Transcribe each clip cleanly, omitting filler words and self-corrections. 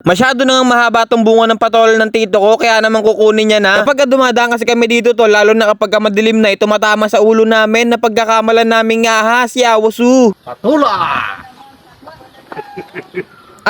Masyado na nga mahaba tong bunga ng patola ng tito ko, kaya naman kukunin niya na. Kapag dumadaan kasi kami dito tol, lalo na kapag madilim na, tumatama sa ulo namin na pagkakamalan namin nga ha, si Awasu. Patula!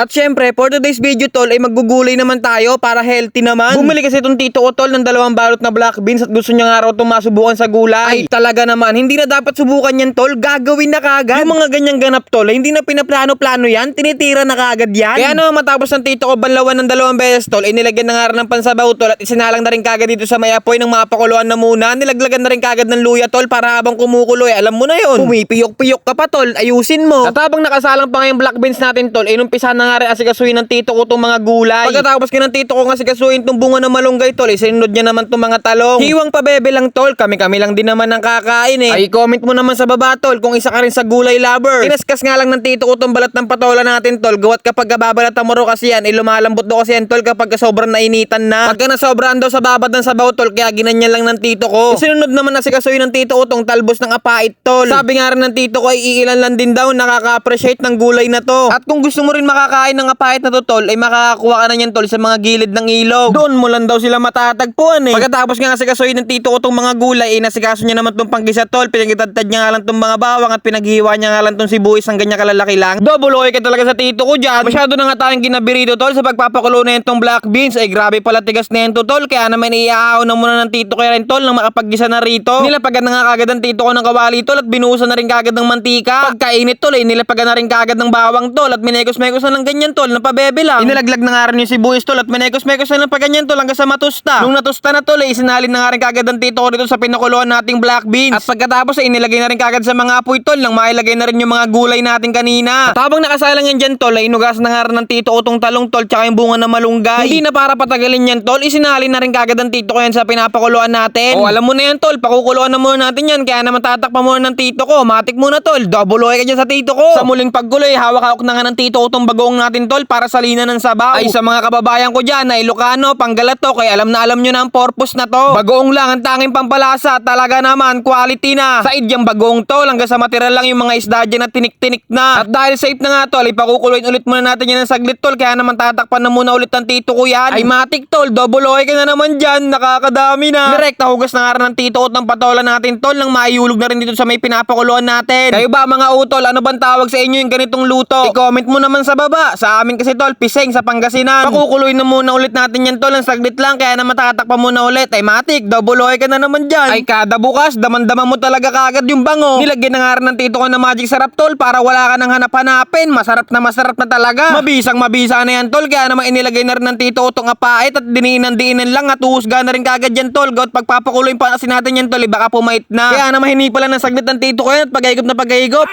At syempre, for today's video tol ay maggugulay naman tayo para healthy naman. Bumili kasi itong tito ko tol ng 2 balot na black beans at gusto niya nga raw itong masubukan sa gulay. Ay talaga naman, hindi na dapat subukan yan tol, gagawin na kagad. Yung mga ganyang ganap tol, ay hindi na pinaplano-plano yan, tinitira na kagad yan. Kaya naman matapos ng tito ko banlawan ng 2 beses tol, ay nilagyan na nga rin ng pansabaw tol at isinalang na rin kagad dito sa may apoy ng mga pakuluan na muna. Nilaglagan na rin kagad ng luya tol para habang kumukulo ay alam mo na yun. Pumipiyok-piyok ka pa tol, ayusin mo. At habang nakasalang pa nga yung black beans natin tol, ay numpisa na nga rin asikasuhin ng tito ko tong mga gulay. Pagkatapos ng tito ko nga asikasuhin tong bunga ng malunggay tol, isinunod niya naman tong mga talong. Hiwang pabebe lang tol, kami lang din naman ang kakain eh. Ay comment mo naman sa baba tol kung isa ka rin sa gulay lover. Kinaskas nga lang ng tito ko tong balat ng patola natin tol, gawat kapag babalatan mo ro kasi yan, lumalambot do kasi yan tol kapag sobrang nainitan na. Pagka nasobrahan daw sa babad ng sabaw tol, kaya ginanyan lang ng tito ko. Isinunod naman asikasuhin ng tito ko tong talbos ng apait tol. Sabi nga rin ng tito ko ay iilan lang din daw nakaka-appreciate ng gulay na to. At kung gusto mo rin makakain ng apait na to tol, ay makakakuha ka na yan tol sa mga gilid ng ilog. Doon mo lang daw sila matatagpuan eh. Pagkatapos nga asikasuhin ng tito ko tong mga gulay, ay nasikaso niya naman tong panggisa tol, pinagitadtad niya nga lang tong mga bawang at pinaghiwa niya nga lang tong sibuyas ng ganyan kalalaki lang. Double oy ka talaga sa tito ko dyan. Masyado na nga tayong ginabirito tol sa pagpapakulo na itong black beans. Ay grabe pala tigas na yan tol, kaya naman iaahaw na muna ng tito ko yan tol nang makapaggisa na rito. Nilapagan na nga kagad ng tito ko ng kawali tol at binuhusan na rin kagad ng mantika. Pagkainit tol ay nilapagan na rin kagad ng bawang tol at minekos-mekos na ng ganyan tol na pabebe lang. Inilaglag na nga rin yung sibuyas tol at minekos-mekos na ng paganyan tol hanggang sa matusta. Nung natusta na tol ay isinalin na nga rin kagad ng tito ko dito sa pinakuluan nating black beans. At pagkatapos ay inilagay na rin kagad sa mga apoy tol nang mailagay na rin yung mga gulay natin kanina. At habang nakasalang yan dyan tol ay inugas na nga rin ng tito ko tong talong tol tsaka yung bunga ng malunggay. Hindi na para patagalin yan tol, isinalin na rin kagad ng tito ko yan sa pinapakuluan natin. O alam mo na yan tol, pakukuluan na muna natin yan, kaya naman tatakpan muna ng tito ko. Matik muna tol, double oy ka dyan sa tito ko. Sa muling pagguloy, hawak-hawak na nga ng tito ko tong bagoong natin tol para salinan ng sabaw. Ay sa mga kababayan ko dyan na Ilocano, Panggalato, kaya alam nyo na ang purpose na to. Bagoong lang ang tanging pampalasa, talaga naman quality na. Sa idyang bagoong tol, hanggang sa matira lang yung mga isda dyan na tinik-tinik na. At dahil safe na nga tol, ipakukuloyin ulit muna natin yan ng saglit tol, kaya naman tatakpan na muna ulit ng tito ko yan. Ay matik tol, double oy ka na naman dyan, nakakadami na. Direkta hugas na nga rin ng tito ko ng patola natin tol, nang maiulog na rin dito sa may pinapakuluan natin. Kayo ba mga utol, ano bang tawag sa inyo yung ganitong luto? I-comment mo naman sa baba. Sa amin kasi tol, piseng sa Pangasinan. Pakukuloyin na muna ulit natin yan tol, ng saglit lang, kaya naman tatakpan muna ulit. Ay matik, double oy ka na naman dyan. Ay kada bukas, daman-daman mo talaga kagad yung bango. Nilagyan na nga rin ng tito ko na magic sarap tol, para wala ka nang hanap-hanapin. Masarap na talaga. Mabisa na yan tol, kaya naman inilagay na rin ng tito ko tong apait at diniinan lang at uhusga na rin kagad yan tol. Gawat pagpapakuloyin pa kasi natin yan tol, baka pumait na. Kaya naman hinipa lang ng saglit ng tito ko yan at pagahigop na pagahigop.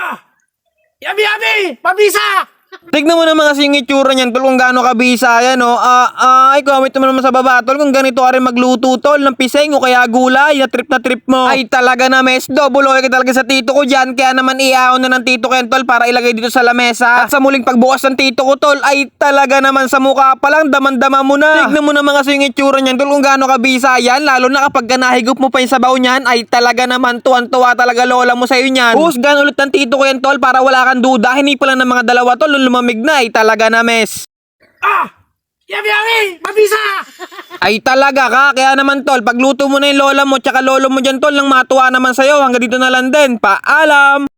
Yummy, yummy! Pabisa! Tignan mo naman kasi yung itsura niyan tol, kung gaano kabisa yan o. Ay comment mo naman sa baba tol kung ganito ka rin magluto tol ng piseng o kaya gulay na trip mo. Ay talaga na mes, double oy ka talaga sa tito ko dyan, kaya naman iahon na ng tito ko yan tol para ilagay dito sa lamesa. At sa muling pagbukas ng tito ko tol, ay talaga naman sa mukha pa lang daman-dama mo na. Tignan mo naman kasi yung itsura niyan tol, kung gaano kabisa yan, lalo na kapag nahigop mo pa yung sabaw niyan. Ay talaga naman tuwan-tuwa talaga lola mo sa'yo niyan. Husgan ulit ng tito ko yan tol para wala kang duda, hindi pa lang ng mga dalawa tol lumamig na. Ay talaga na mes. Yummy, yummy! Pabisa! Ay talaga ka, kaya naman tol, pagluto mo na yung lola mo tsaka lolo mo dyan tol, nang matuwa naman sa'yo, hanggang dito na lang din. Paalam!